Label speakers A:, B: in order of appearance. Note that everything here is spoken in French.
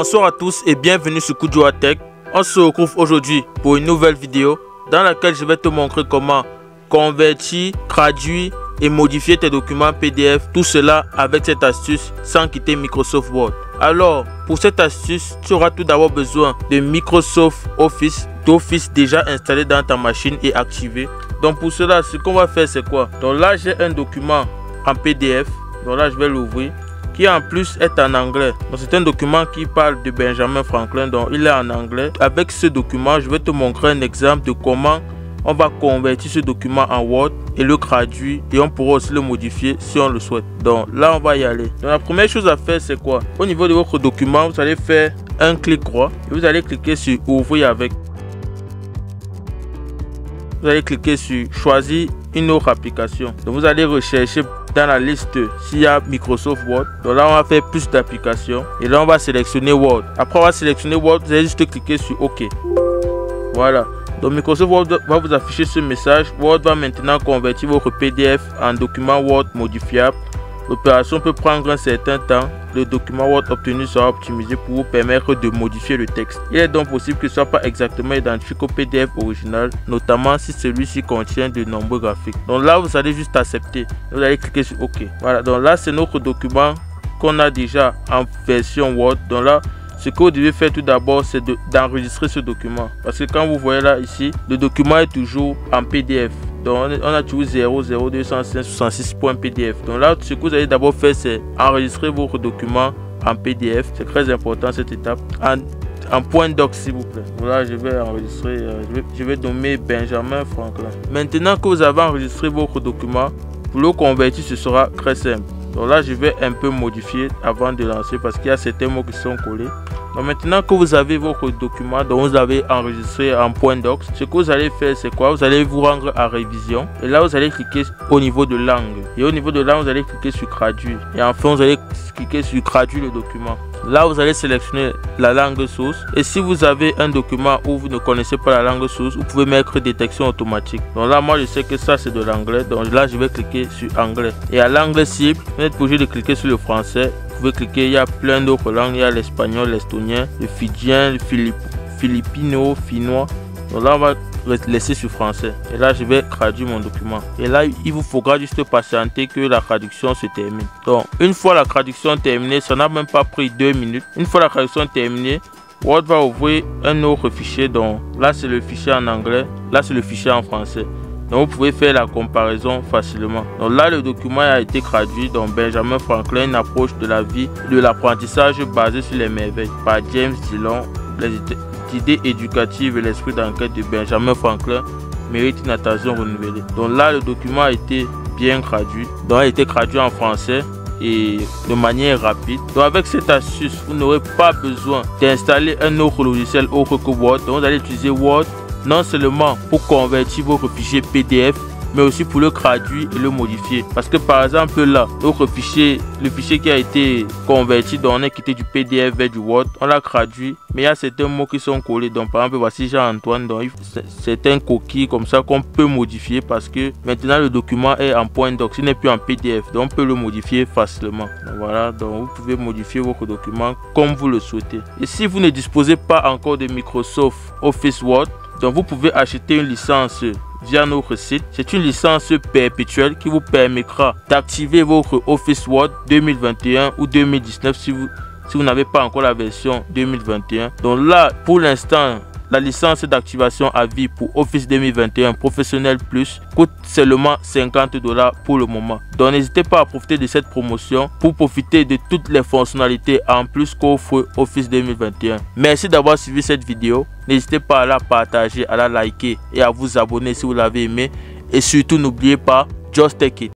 A: Bonsoir à tous et bienvenue sur Kujua Tech. On se retrouve aujourd'hui pour une nouvelle vidéo dans laquelle je vais te montrer comment convertir, traduire et modifier tes documents PDF. Tout cela avec cette astuce sans quitter Microsoft Word. Alors, pour cette astuce, tu auras tout d'abord besoin de Microsoft Office, d'Office déjà installé dans ta machine et activé. Donc pour cela, ce qu'on va faire, c'est quoi? Donc là, j'ai un document en PDF. Donc là, je vais l'ouvrir, qui en plus est en anglais. Donc c'est un document qui parle de Benjamin Franklin, donc il est en anglais. Avec ce document, je vais te montrer un exemple de comment on va convertir ce document en Word et le traduire, et on pourra aussi le modifier si on le souhaite. Donc là, on va y aller. Donc la première chose à faire, c'est quoi? Au niveau de votre document, vous allez faire un clic droit et vous allez cliquer sur ouvrir avec. Vous allez cliquer sur choisir une autre application. Donc vous allez rechercher dans la liste s'il y a Microsoft Word. Donc là, on va faire plus d'applications et là on va sélectionner Word. Après on va sélectionner Word, vous allez juste cliquer sur OK. Voilà. Donc Microsoft Word va vous afficher ce message. Word va maintenant convertir votre PDF en document Word modifiable. L'opération peut prendre un certain temps. Le document Word obtenu sera optimisé pour vous permettre de modifier le texte. Il est donc possible que ce ne soit pas exactement identique au PDF original, notamment si celui-ci contient de nombreux graphiques. Donc là, vous allez juste accepter. Vous allez cliquer sur OK. Voilà, donc là, c'est notre document qu'on a déjà en version Word. Donc là, ce que vous devez faire tout d'abord, c'est d'enregistrer ce document. Parce que quand vous voyez là, ici, le document est toujours en PDF. Donc on a toujours 0020566.pdf. Donc là, ce que vous allez d'abord faire, c'est enregistrer votre document en PDF. C'est très important cette étape. En point doc, s'il vous plaît. Voilà, je vais enregistrer. Je vais nommer Benjamin Franklin. Maintenant que vous avez enregistré votre document, pour le convertir, ce sera très simple. Donc là, je vais un peu modifier avant de lancer parce qu'il y a certains mots qui sont collés. Donc maintenant que vous avez votre document, donc vous avez enregistré en point doc, ce que vous allez faire, c'est quoi? Vous allez vous rendre à révision et là vous allez cliquer au niveau de langue, et au niveau de langue vous allez cliquer sur traduire, et enfin vous allez cliquer sur traduire le document. Là vous allez sélectionner la langue source, et si vous avez un document où vous ne connaissez pas la langue source, vous pouvez mettre détection automatique. Donc là moi je sais que ça c'est de l'anglais, donc là je vais cliquer sur anglais, et à l'angle cible vous êtes obligé de cliquer sur le français. Vous pouvez cliquer, il y a plein d'autres langues, il y a l'espagnol, l'estonien, le fidjien, le philippino, finnois. Donc là on va laisser sur français, et là je vais traduire mon document, et là il vous faudra juste patienter que la traduction se termine. Donc une fois la traduction terminée, ça n'a même pas pris 2 minutes. Une fois la traduction terminée, Word va ouvrir un autre fichier. Donc là c'est le fichier en anglais, là c'est le fichier en français. Donc vous pouvez faire la comparaison facilement. Donc là le document a été traduit. Donc Benjamin Franklin, une approche de la vie, de l'apprentissage basée sur les merveilles, par James Dillon. Les idées éducatives et l'esprit d'enquête de Benjamin Franklin méritent une attention renouvelée. Donc là le document a été bien traduit. Donc il a été traduit en français et de manière rapide. Donc avec cette astuce, vous n'aurez pas besoin d'installer un autre logiciel autre que Word. Donc vous allez utiliser Word non seulement pour convertir votre fichier PDF, mais aussi pour le traduire et le modifier. Parce que par exemple là, notre fichier, le fichier qui a été converti, donc on est quitté du PDF vers du Word, on l'a traduit, mais il y a certains mots qui sont collés. Donc par exemple, voici Jean-Antoine, donc c'est un coquille comme ça qu'on peut modifier parce que maintenant le document est en point doc, il n'est plus en PDF, donc on peut le modifier facilement. Donc voilà, donc vous pouvez modifier votre document comme vous le souhaitez. Et si vous ne disposez pas encore de Microsoft Office Word, donc vous pouvez acheter une licence via notre site. C'est une licence perpétuelle qui vous permettra d'activer votre Office Word 2021 ou 2019 si vous n'avez pas encore la version 2021. Donc là, pour l'instant, la licence d'activation à vie pour Office 2021 Professionnel Plus coûte seulement $50 pour le moment. Donc n'hésitez pas à profiter de cette promotion pour profiter de toutes les fonctionnalités en plus qu'offre Office 2021. Merci d'avoir suivi cette vidéo. N'hésitez pas à la partager, à la liker et à vous abonner si vous l'avez aimé. Et surtout n'oubliez pas, just take it.